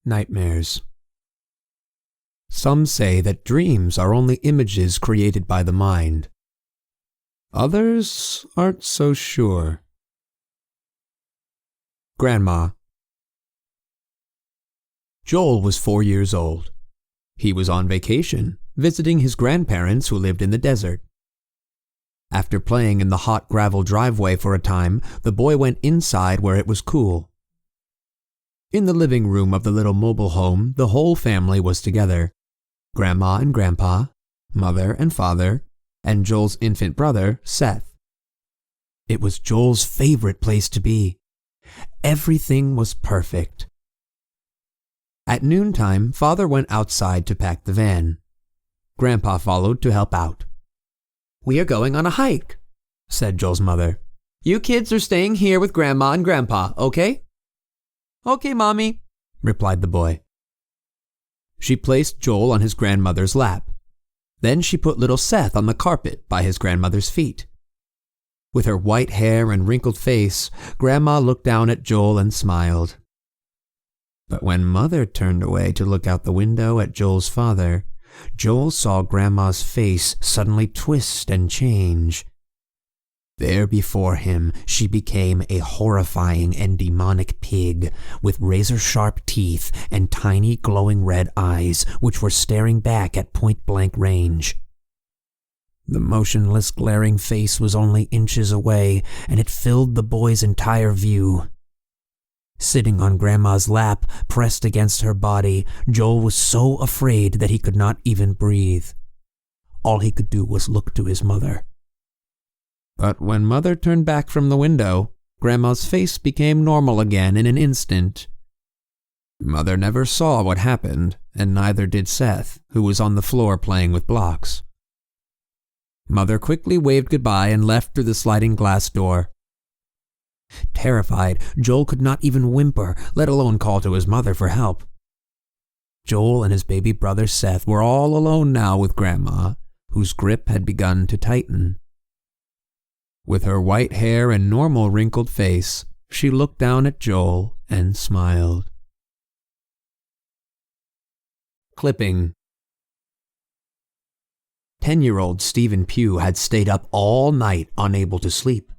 Nightmares. Some say that dreams are only images created by the mind. Others aren't so sure. Grandma. Joel was 4 years old. He was on vacation, visiting his grandparents who lived in the desert. After playing in the hot gravel driveway for a time, the boy went inside where it was cool. In the living room of the little mobile home, the whole family was together. Grandma and Grandpa, Mother and Father, and Joel's infant brother, Seth. It was Joel's favorite place to be. Everything was perfect. At noontime, Father went outside to pack the van. Grandpa followed to help out. "We are going on a hike," said Joel's mother. "You kids are staying here with Grandma and Grandpa, okay?" "Okay, Mommy," replied the boy. She placed Joel on his grandmother's lap. Then she put little Seth on the carpet by his grandmother's feet. With her white hair and wrinkled face, Grandma looked down at Joel and smiled. But when Mother turned away to look out the window at Joel's father, Joel saw Grandma's face suddenly twist and change. There before him, she became a horrifying and demonic pig with razor-sharp teeth and tiny glowing red eyes which were staring back at point-blank range. The motionless, glaring face was only inches away, and it filled the boy's entire view. Sitting on Grandma's lap, pressed against her body, Joel was so afraid that he could not even breathe. All he could do was look to his mother. But when Mother turned back from the window, Grandma's face became normal again in an instant. Mother never saw what happened, and neither did Seth, who was on the floor playing with blocks. Mother quickly waved goodbye and left through the sliding glass door. Terrified, Joel could not even whimper, let alone call to his mother for help. Joel and his baby brother Seth were all alone now with Grandma, whose grip had begun to tighten. With her white hair and normal wrinkled face, she looked down at Joel and smiled. Clipping. 10-year-old Stephen Pugh had stayed up all night, unable to sleep.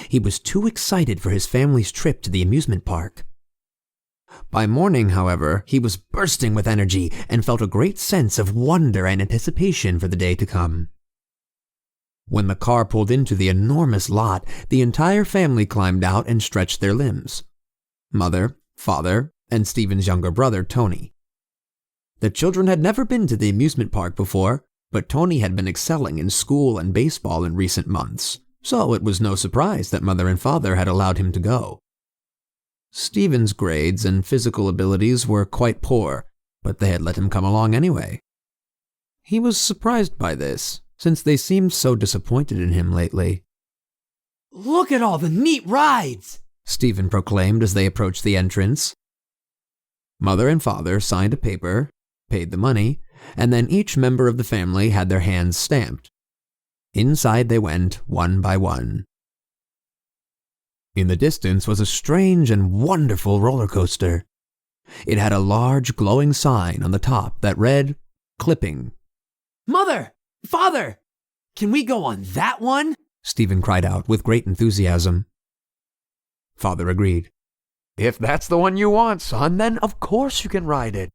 He was too excited for his family's trip to the amusement park. By morning, however, he was bursting with energy and felt a great sense of wonder and anticipation for the day to come. When the car pulled into the enormous lot, the entire family climbed out and stretched their limbs. Mother, Father, and Stephen's younger brother, Tony. The children had never been to the amusement park before, but Tony had been excelling in school and baseball in recent months, so it was no surprise that Mother and Father had allowed him to go. Stephen's grades and physical abilities were quite poor, but they had let him come along anyway. He was surprised by this, since they seemed so disappointed in him lately. "Look at all the neat rides!" Stephen proclaimed as they approached the entrance. Mother and Father signed a paper, paid the money, and then each member of the family had their hands stamped. Inside they went, one by one. In the distance was a strange and wonderful roller coaster. It had a large glowing sign on the top that read, "Clipping." "Mother! Father! Can we go on that one?" Stephen cried out with great enthusiasm. Father agreed. "If that's the one you want, son, then of course you can ride it."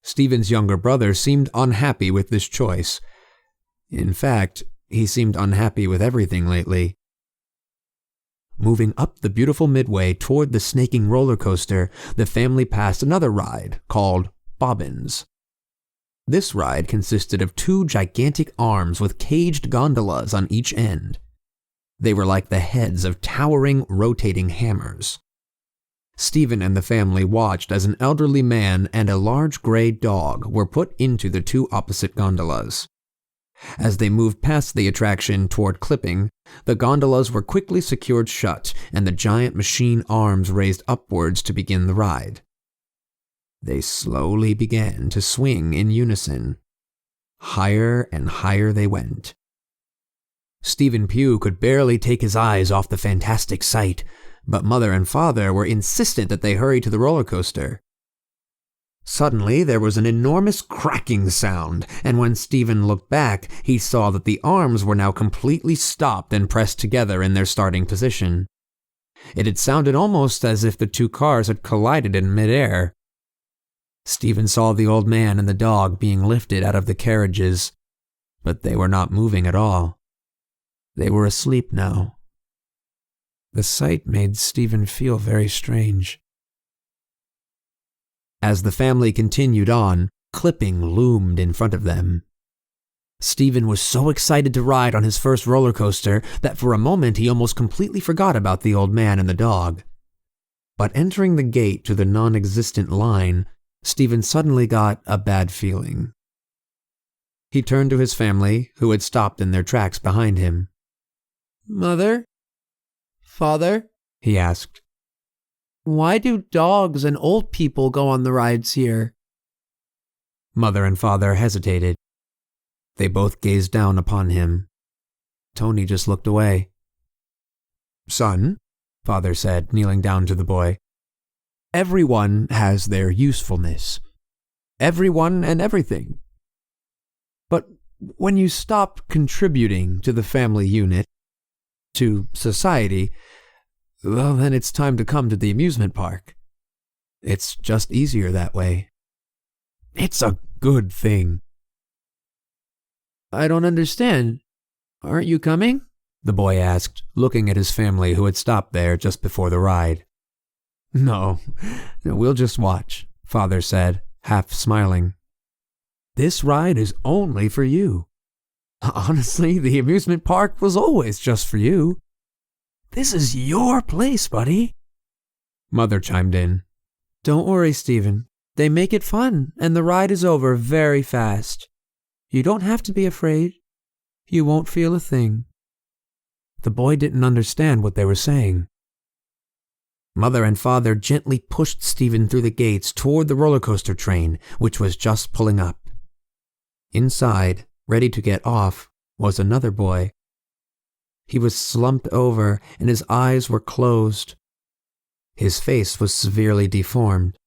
Stephen's younger brother seemed unhappy with this choice. In fact, he seemed unhappy with everything lately. Moving up the beautiful midway toward the snaking roller coaster, the family passed another ride called Bobbins. This ride consisted of 2 gigantic arms with caged gondolas on each end. They were like the heads of towering, rotating hammers. Stephen and the family watched as an elderly man and a large gray dog were put into the 2 opposite gondolas. As they moved past the attraction toward Clipping, the gondolas were quickly secured shut and the giant machine arms raised upwards to begin the ride. They slowly began to swing in unison. Higher and higher they went. Stephen Pugh could barely take his eyes off the fantastic sight, but Mother and Father were insistent that they hurry to the roller coaster. Suddenly, there was an enormous cracking sound, and when Stephen looked back, he saw that the arms were now completely stopped and pressed together in their starting position. It had sounded almost as if the two cars had collided in midair. Stephen saw the old man and the dog being lifted out of the carriages, but they were not moving at all. They were asleep now. The sight made Stephen feel very strange. As the family continued on, clipping loomed in front of them. Stephen was so excited to ride on his first roller coaster that for a moment he almost completely forgot about the old man and the dog. But entering the gate to the non-existent line, Stephen suddenly got a bad feeling. He turned to his family, who had stopped in their tracks behind him. "Mother? Father?" he asked. "Why do dogs and old people go on the rides here?" Mother and father hesitated. They both gazed down upon him. Tony just looked away. "Son," father said, kneeling down to the boy, "everyone has their usefulness. Everyone and everything. But when you stop contributing to the family unit, to society, well, then it's time to come to the amusement park. It's just easier that way. It's a good thing." "I don't understand. Aren't you coming?" the boy asked, looking at his family who had stopped there just before the ride. No, we'll just watch," father said, half smiling. "This ride is only for you. Honestly, the amusement park was always just for you. This is your place, buddy." Mother chimed in. "Don't worry, Stephen. They make it fun, and the ride is over very fast. You don't have to be afraid. You won't feel a thing." The boy didn't understand what they were saying. Mother and father gently pushed Stephen through the gates toward the roller coaster train, which was just pulling up. Inside, ready to get off, was another boy. He was slumped over, and his eyes were closed. His face was severely deformed.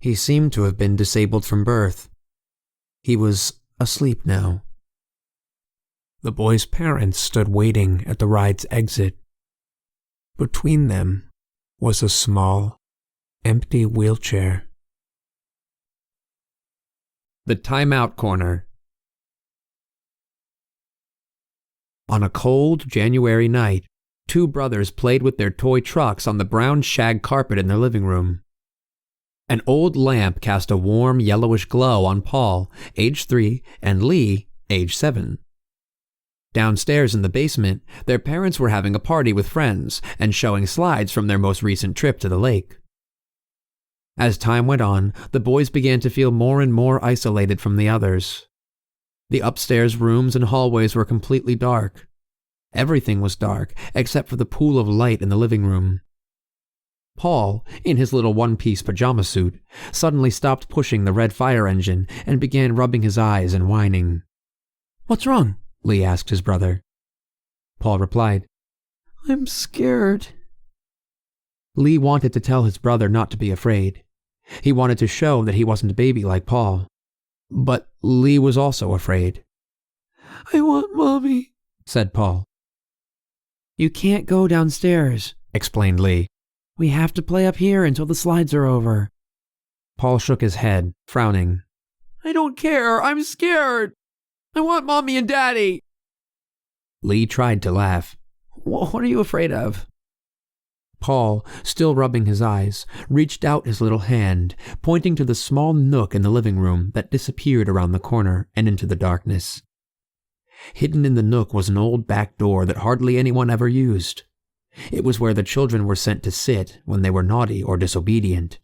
He seemed to have been disabled from birth. He was asleep now. The boy's parents stood waiting at the ride's exit. Between them was a small, empty wheelchair. The Timeout Corner. On a cold January night, two brothers played with their toy trucks on the brown shag carpet in their living room. An old lamp cast a warm yellowish glow on Paul, age 3, and Lee, age 7. Downstairs in the basement, their parents were having a party with friends and showing slides from their most recent trip to the lake. As time went on, the boys began to feel more and more isolated from the others. The upstairs rooms and hallways were completely dark. Everything was dark, except for the pool of light in the living room. Paul, in his little one-piece pajama suit, suddenly stopped pushing the red fire engine and began rubbing his eyes and whining. "What's wrong?" Lee asked his brother. Paul replied, "I'm scared." Lee wanted to tell his brother not to be afraid. He wanted to show that he wasn't a baby like Paul. But Lee was also afraid. "I want Mommy," said Paul. "You can't go downstairs," explained Lee. "We have to play up here until the slides are over." Paul shook his head, frowning. "I don't care. I'm scared. I want Mommy and Daddy." Lee tried to laugh. "What are you afraid of?" Paul, still rubbing his eyes, reached out his little hand, pointing to the small nook in the living room that disappeared around the corner and into the darkness. Hidden in the nook was an old back door that hardly anyone ever used. It was where the children were sent to sit when they were naughty or disobedient.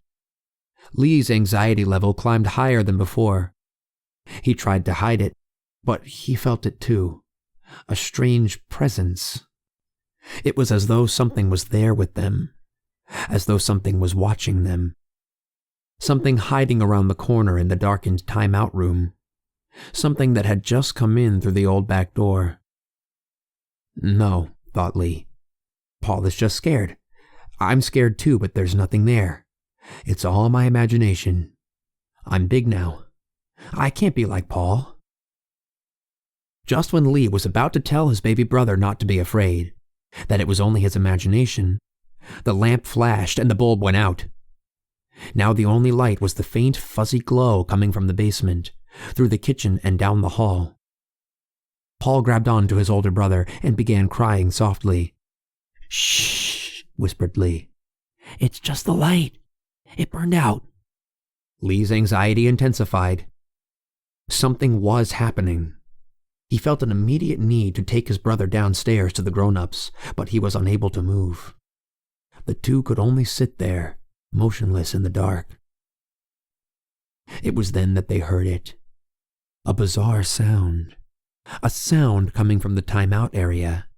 Lee's anxiety level climbed higher than before. He tried to hide it, but he felt it too. A strange presence. It was as though something was there with them, as though something was watching them. Something hiding around the corner in the darkened timeout room. Something that had just come in through the old back door. No, thought Lee. Paul is just scared. I'm scared too, but there's nothing there. It's all my imagination. I'm big now. I can't be like Paul." Just when Lee was about to tell his baby brother not to be afraid, that it was only his imagination, the lamp flashed and the bulb went out. Now the only light was the faint, fuzzy glow coming from the basement, through the kitchen and down the hall. Paul grabbed on to his older brother and began crying softly. "Shh," whispered Lee. "It's just the light. It burned out." Lee's anxiety intensified. Something was happening. He felt an immediate need to take his brother downstairs to the grown-ups, but he was unable to move. The two could only sit there, motionless in the dark. It was then that they heard it. A bizarre sound. A sound coming from the timeout area.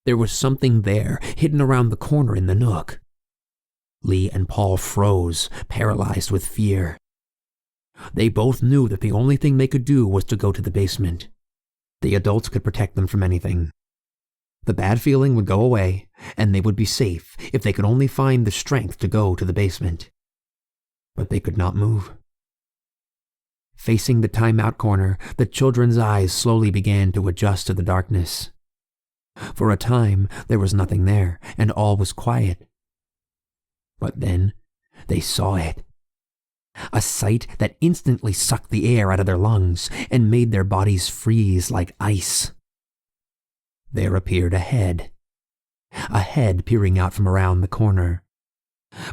There was something there, hidden around the corner in the nook. Lee and Paul froze, paralyzed with fear. They both knew that the only thing they could do was to go to the basement. The adults could protect them from anything. The bad feeling would go away, and they would be safe if they could only find the strength to go to the basement. But they could not move. Facing the timeout corner, the children's eyes slowly began to adjust to the darkness. For a time, there was nothing there, and all was quiet. But then, they saw it. A sight that instantly sucked the air out of their lungs and made their bodies freeze like ice. There appeared a head peering out from around the corner.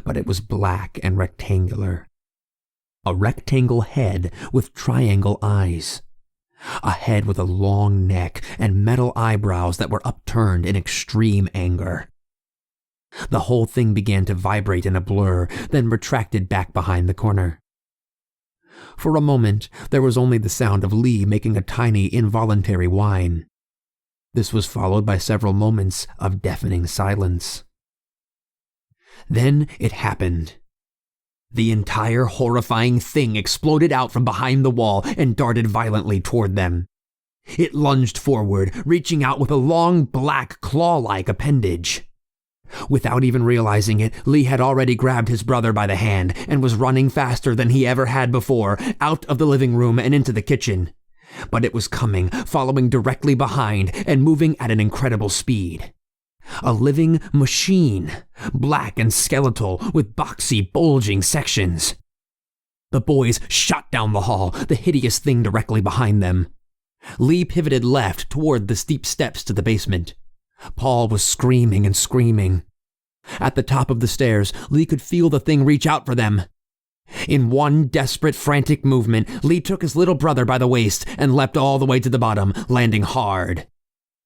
But it was black and rectangular. A rectangle head with triangle eyes. A head with a long neck and metal eyebrows that were upturned in extreme anger. The whole thing began to vibrate in a blur, then retracted back behind the corner. For a moment, there was only the sound of Lee making a tiny, involuntary whine. This was followed by several moments of deafening silence. Then it happened. The entire horrifying thing exploded out from behind the wall and darted violently toward them. It lunged forward, reaching out with a long, black, claw-like appendage. Without even realizing it, Lee had already grabbed his brother by the hand and was running faster than he ever had before, out of the living room and into the kitchen. But it was coming, following directly behind, and moving at an incredible speed. A living machine, black and skeletal, with boxy, bulging sections. The boys shot down the hall, the hideous thing directly behind them. Lee pivoted left toward the steep steps to the basement. Paul was screaming and screaming. At the top of the stairs, Lee could feel the thing reach out for them. In one desperate, frantic movement, Lee took his little brother by the waist and leapt all the way to the bottom, landing hard.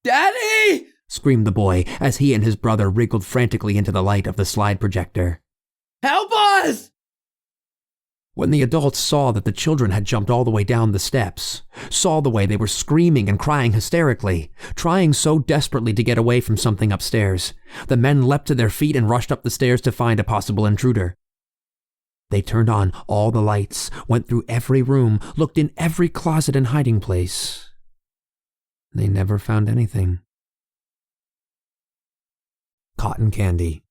"Daddy!" screamed the boy as he and his brother wriggled frantically into the light of the slide projector. "Help us!" When the adults saw that the children had jumped all the way down the steps, saw the way they were screaming and crying hysterically, trying so desperately to get away from something upstairs, the men leapt to their feet and rushed up the stairs to find a possible intruder. They turned on all the lights, went through every room, looked in every closet and hiding place. They never found anything. Cotton candy.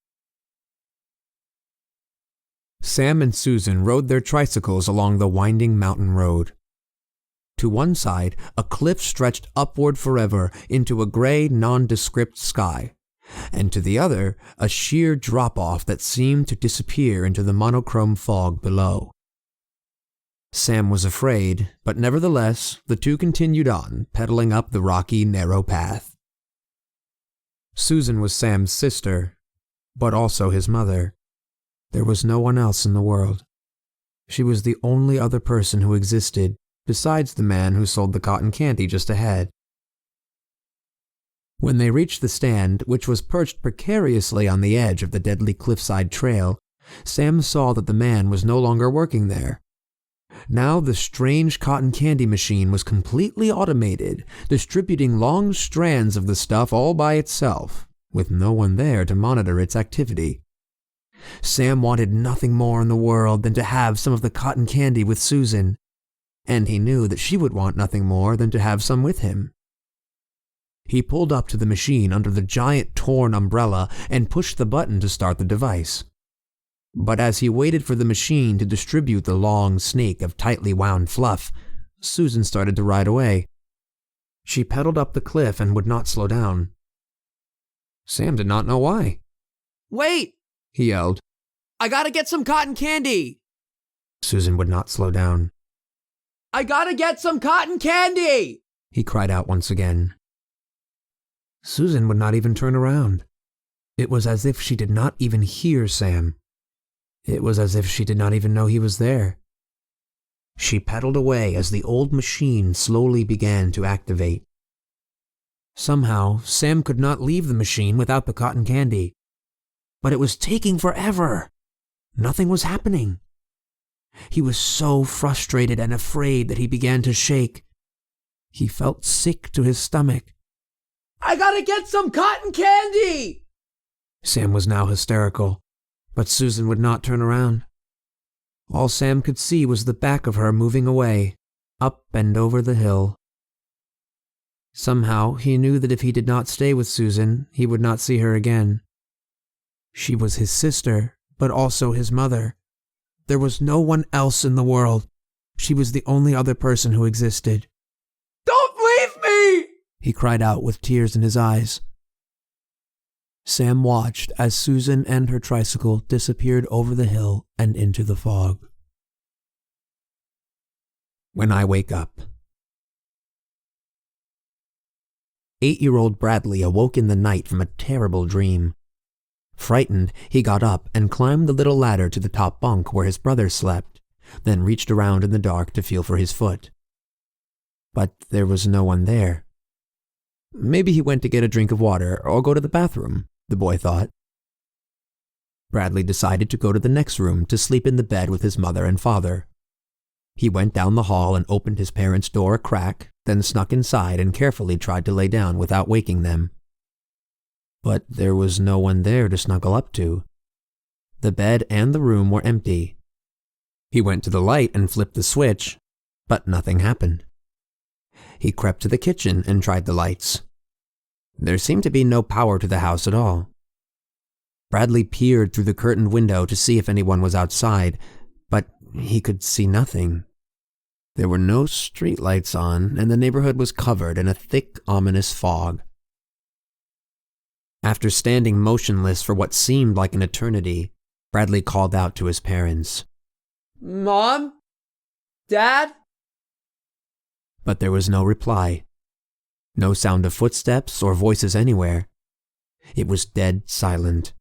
Sam and Susan rode their tricycles along the winding mountain road. To one side, a cliff stretched upward forever into a gray, nondescript sky, and to the other, a sheer drop-off that seemed to disappear into the monochrome fog below. Sam was afraid, but nevertheless, the two continued on, pedaling up the rocky, narrow path. Susan was Sam's sister, but also his mother. There was no one else in the world. She was the only other person who existed, besides the man who sold the cotton candy just ahead. When they reached the stand, which was perched precariously on the edge of the deadly cliffside trail, Sam saw that the man was no longer working there. Now the strange cotton candy machine was completely automated, distributing long strands of the stuff all by itself, with no one there to monitor its activity. Sam wanted nothing more in the world than to have some of the cotton candy with Susan, and he knew that she would want nothing more than to have some with him. He pulled up to the machine under the giant torn umbrella and pushed the button to start the device. But as he waited for the machine to distribute the long snake of tightly wound fluff, Susan started to ride away. She pedaled up the cliff and would not slow down. Sam did not know why. "Wait!" he yelled. "I gotta get some cotton candy!" Susan would not slow down. "I gotta get some cotton candy!" he cried out once again. Susan would not even turn around. It was as if she did not even hear Sam. It was as if she did not even know he was there. She pedaled away as the old machine slowly began to activate. Somehow, Sam could not leave the machine without the cotton candy. But it was taking forever. Nothing was happening. He was so frustrated and afraid that he began to shake. He felt sick to his stomach. "I gotta get some cotton candy!" Sam was now hysterical, but Susan would not turn around. All Sam could see was the back of her moving away, up and over the hill. Somehow, he knew that if he did not stay with Susan, he would not see her again. She was his sister, but also his mother. There was no one else in the world. She was the only other person who existed. "Don't leave me!" he cried out with tears in his eyes. Sam watched as Susan and her tricycle disappeared over the hill and into the fog. When I wake up. 8-year-old Bradley awoke in the night from a terrible dream. Frightened, he got up and climbed the little ladder to the top bunk where his brother slept, then reached around in the dark to feel for his foot. But there was no one there. Maybe he went to get a drink of water or go to the bathroom, the boy thought. Bradley decided to go to the next room to sleep in the bed with his mother and father. He went down the hall and opened his parents' door a crack, then snuck inside and carefully tried to lay down without waking them. But there was no one there to snuggle up to. The bed and the room were empty. He went to the light and flipped the switch, but nothing happened. He crept to the kitchen and tried the lights. There seemed to be no power to the house at all. Bradley peered through the curtained window to see if anyone was outside, but he could see nothing. There were no streetlights on, and the neighborhood was covered in a thick, ominous fog. After standing motionless for what seemed like an eternity, Bradley called out to his parents. "Mom? Dad?" But there was no reply. No sound of footsteps or voices anywhere. It was dead silent.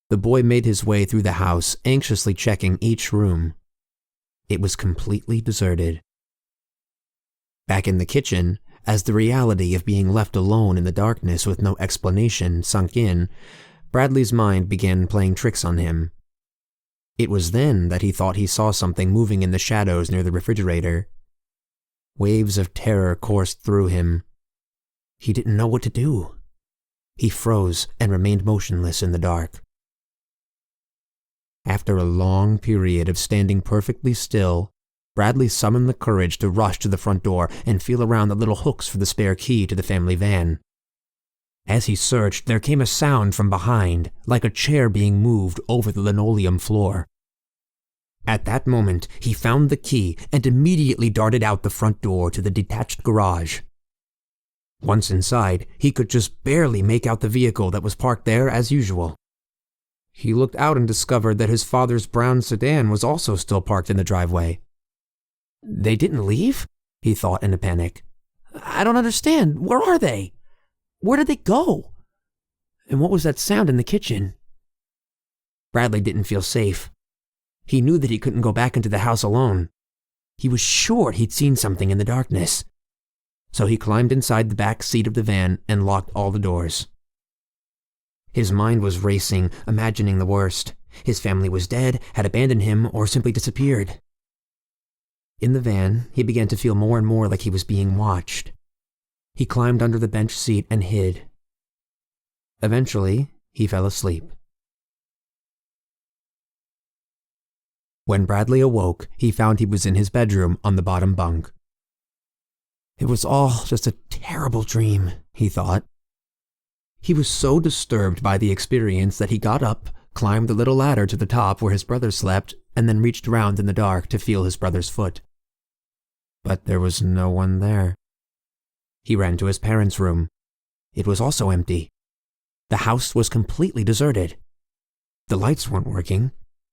The boy made his way through the house, anxiously checking each room. It was completely deserted. Back in the kitchen, as the reality of being left alone in the darkness with no explanation sunk in, Bradley's mind began playing tricks on him. It was then that he thought he saw something moving in the shadows near the refrigerator. Waves of terror coursed through him. He didn't know what to do. He froze and remained motionless in the dark. After a long period of standing perfectly still, Bradley summoned the courage to rush to the front door and feel around the little hooks for the spare key to the family van. As he searched, there came a sound from behind, like a chair being moved over the linoleum floor. At that moment, he found the key and immediately darted out the front door to the detached garage. Once inside, he could just barely make out the vehicle that was parked there as usual. He looked out and discovered that his father's brown sedan was also still parked in the driveway. They didn't leave? He thought in a panic. I don't understand. Where are they? Where did they go? And what was that sound in the kitchen? Bradley didn't feel safe. He knew that he couldn't go back into the house alone. He was sure he'd seen something in the darkness. So he climbed inside the back seat of the van and locked all the doors. His mind was racing, imagining the worst. His family was dead, had abandoned him, or simply disappeared. In the van, he began to feel more and more like he was being watched. He climbed under the bench seat and hid. Eventually, he fell asleep. When Bradley awoke, he found he was in his bedroom on the bottom bunk. It was all just a terrible dream, he thought. He was so disturbed by the experience that he got up, climbed the little ladder to the top where his brother slept, and then reached around in the dark to feel his brother's foot. But there was no one there. He ran to his parents' room. It was also empty. The house was completely deserted. The lights weren't working.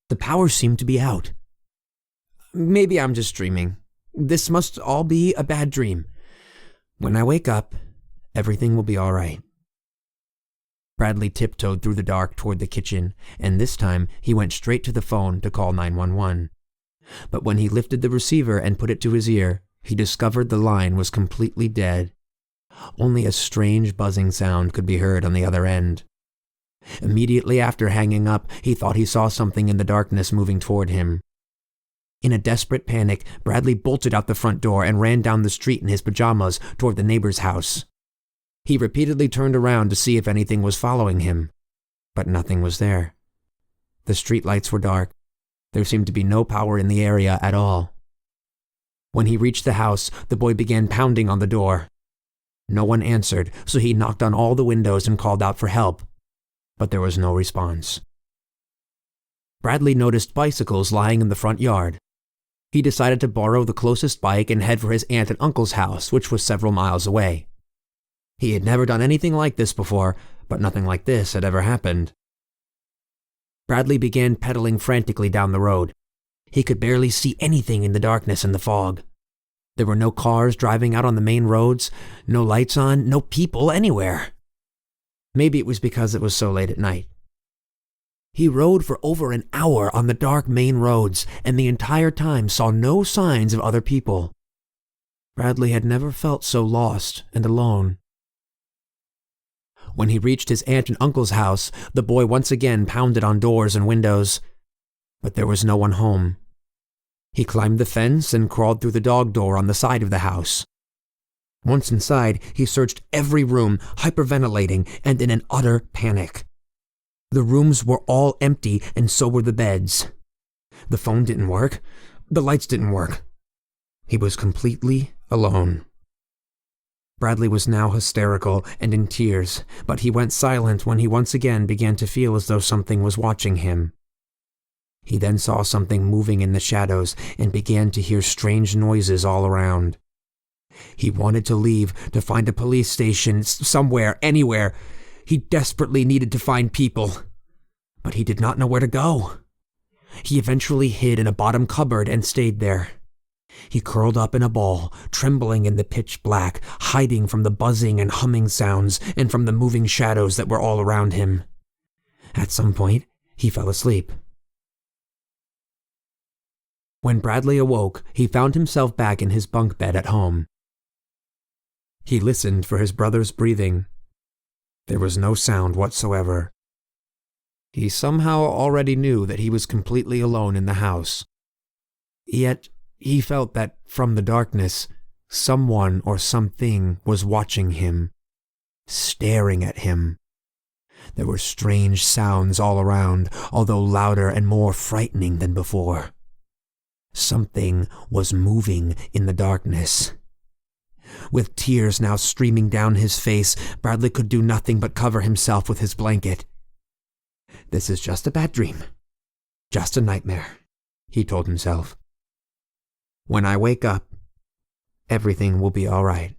The power seemed to be out. Maybe I'm just dreaming. This must all be a bad dream. When I wake up, everything will be all right. Bradley tiptoed through the dark toward the kitchen, and this time he went straight to the phone to call 911. But when he lifted the receiver and put it to his ear, he discovered the line was completely dead. Only a strange buzzing sound could be heard on the other end. Immediately after hanging up, he thought he saw something in the darkness moving toward him. In a desperate panic, Bradley bolted out the front door and ran down the street in his pajamas toward the neighbor's house. He repeatedly turned around to see if anything was following him, but nothing was there. The streetlights were dark. There seemed to be no power in the area at all. When he reached the house, the boy began pounding on the door. No one answered, so he knocked on all the windows and called out for help, but there was no response. Bradley noticed bicycles lying in the front yard. He decided to borrow the closest bike and head for his aunt and uncle's house, which was several miles away. He had never done anything like this before, but nothing like this had ever happened. Bradley began pedaling frantically down the road. He could barely see anything in the darkness and the fog. There were no cars driving out on the main roads, no lights on, no people anywhere. Maybe it was because it was so late at night. He rode for over an hour on the dark main roads, and the entire time saw no signs of other people. Bradley had never felt so lost and alone. When he reached his aunt and uncle's house, the boy once again pounded on doors and windows, but there was no one home. He climbed the fence and crawled through the dog door on the side of the house. Once inside, he searched every room, hyperventilating and in an utter panic. The rooms were all empty, and so were the beds. The phone didn't work. The lights didn't work. He was completely alone. Bradley was now hysterical and in tears, but he went silent when he once again began to feel as though something was watching him. He then saw something moving in the shadows and began to hear strange noises all around. He wanted to leave, to find a police station, somewhere, anywhere. He desperately needed to find people, but he did not know where to go. He eventually hid in a bottom cupboard and stayed there. He curled up in a ball, trembling in the pitch black, hiding from the buzzing and humming sounds and from the moving shadows that were all around him. At some point, he fell asleep. When Bradley awoke, he found himself back in his bunk bed at home. He listened for his brother's breathing. There was no sound whatsoever. He somehow already knew that he was completely alone in the house. Yet, he felt that, from the darkness, someone or something was watching him, staring at him. There were strange sounds all around, although louder and more frightening than before. Something was moving in the darkness. With tears now streaming down his face, Bradley could do nothing but cover himself with his blanket. "This is just a bad dream. Just a nightmare," he told himself. "When I wake up, everything will be all right."